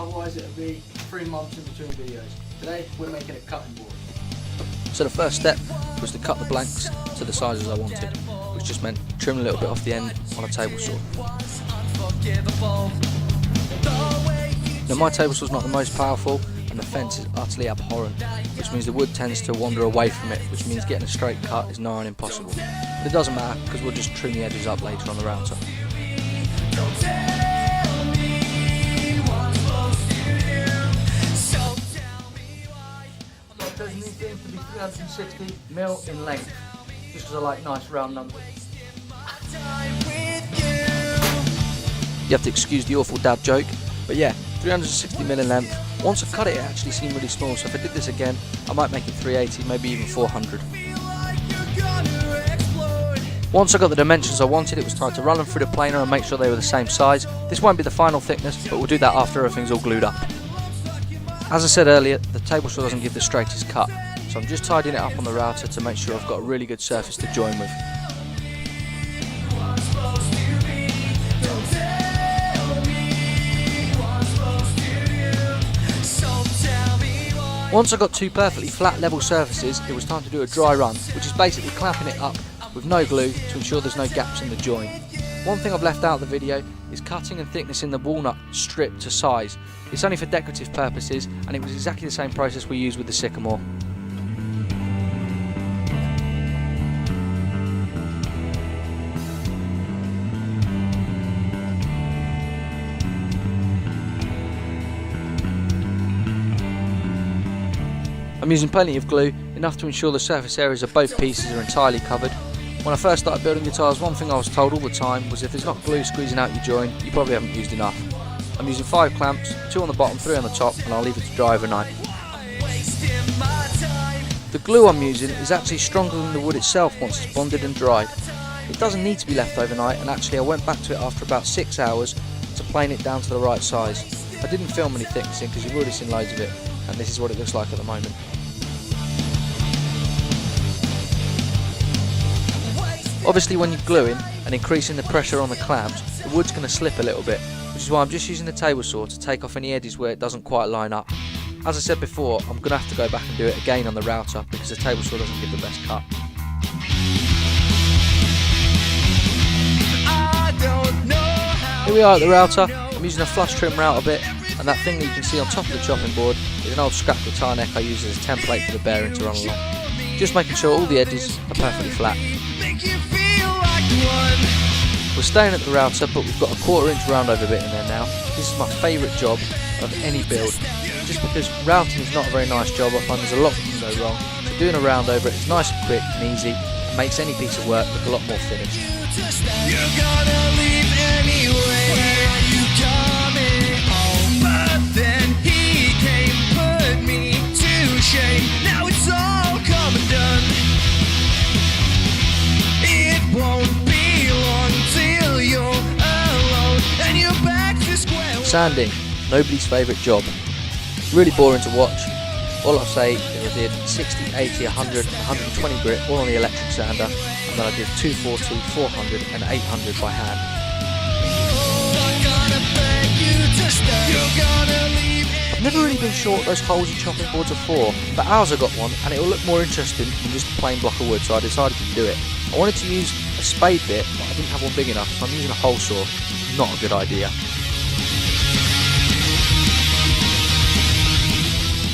otherwise it would be 3 months in between videos. Today we're making a cutting board. So the first step was to cut the blanks to the sizes I wanted, which just meant trim a little bit off the end on a table saw. Now my table saw is not the most powerful and the fence is utterly abhorrent, which means the wood tends to wander away from it, which means getting a straight cut is nigh on impossible. But it doesn't matter because we'll just trim the edges up later on the router. Those new things to be 360mm in length, just because I like nice round numbers. You have to excuse the awful dad joke, but yeah, 360mm in length. Once I've cut it, it actually seemed really small, so if I did this again, I might make it 380, maybe even 400. Once I got the dimensions I wanted, it was time to run them through the planer and make sure they were the same size. This won't be the final thickness, but we'll do that after everything's all glued up. As I said earlier, the table saw doesn't give the straightest cut, so I'm just tidying it up on the router to make sure I've got a really good surface to join with. Once I got two perfectly flat level surfaces, it was time to do a dry run, which is basically clamping it up with no glue to ensure there's no gaps in the join. One thing I've left out of the video is cutting and thicknessing the walnut strip to size. It's only for decorative purposes and it was exactly the same process we used with the sycamore. I'm using plenty of glue, enough to ensure the surface areas of both pieces are entirely covered. When I first started building guitars, one thing I was told all the time was if there's not glue squeezing out your join, you probably haven't used enough. I'm using 5 clamps, 2 on the bottom, 3 on the top, and I'll leave it to dry overnight. The glue I'm using is actually stronger than the wood itself once it's bonded and dried. It doesn't need to be left overnight, and actually I went back to it after about 6 hours to plane it down to the right size. I didn't film any thicknessing because you've already seen loads of it, and this is what it looks like at the moment. Obviously when you're gluing and increasing the pressure on the clamps, the wood's going to slip a little bit, which is why I'm just using the table saw to take off any edges where it doesn't quite line up. As I said before, I'm going to have to go back and do it again on the router because the table saw doesn't give the best cut. Here we are at the router. I'm using a flush trim router bit, and that thing that you can see on top of the chopping board is an old scrap guitar neck I use as a template for the bearing to run along. Just making sure all the edges are perfectly flat. We're staying at the router, but we've got a 1/4 inch roundover bit in there now. This is my favourite job of any build, just because routing is not a very nice job. I find there's a lot that can go wrong. So doing a roundover, it's nice and quick and easy, and makes any piece of work look a lot more finished. You're gonna leave anyway. You coming home? But then he came, put me to shame. Now it's all come and done. It won't be long till you're alone and you're back to square one. Sanding, nobody's favourite job. Really boring to watch. All I'll say is I did 60, 80, 100, 120 grit all on the electric sander, and then I did 240, 400 and 800 by hand. I've never really been sure what those holes in chopping boards are for, but ours I got one and it will look more interesting than just a plain block of wood, so I decided to do it. I wanted to use a spade bit, but I didn't have one big enough, so I'm using a hole saw. Not a good idea.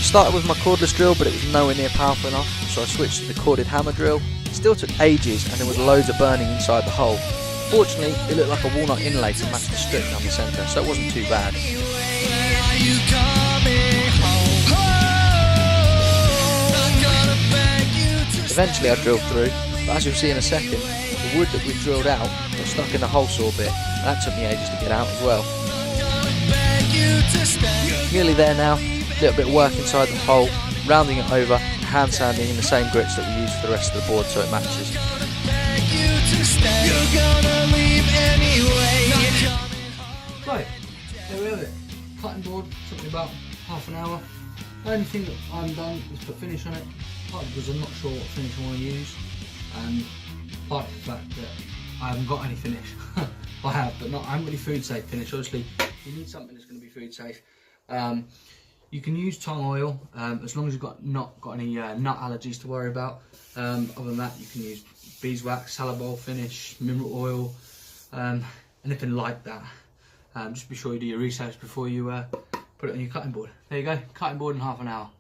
Started with my cordless drill, but it was nowhere near powerful enough, so I switched to the corded hammer drill. It still took ages and there was loads of burning inside the hole. Fortunately, it looked like a walnut inlay to match the strip down the centre, so it wasn't too bad. Eventually I drilled through, but as you'll see in a second, the wood that we drilled out got stuck in the hole saw bit, and that took me ages to get out as well. Nearly there now. A little bit of work inside the hole, rounding it over, hand sanding in the same grits that we used for the rest of the board so it matches. Right, there we have it. Cutting board, took me about half an hour. The only thing that I haven't done is put finish on it, partly because I'm not sure what finish I want to use, and partly the fact that I haven't got any finish. I have, but I haven't got any food safe finish. Obviously, you need something that's going to be food safe. You can use tongue oil as long as you've not got any nut allergies to worry about. Other than that, you can use beeswax, salad bowl finish, mineral oil, anything like that. Just be sure you do your research before you put it on your cutting board. There you go, cutting board in half an hour.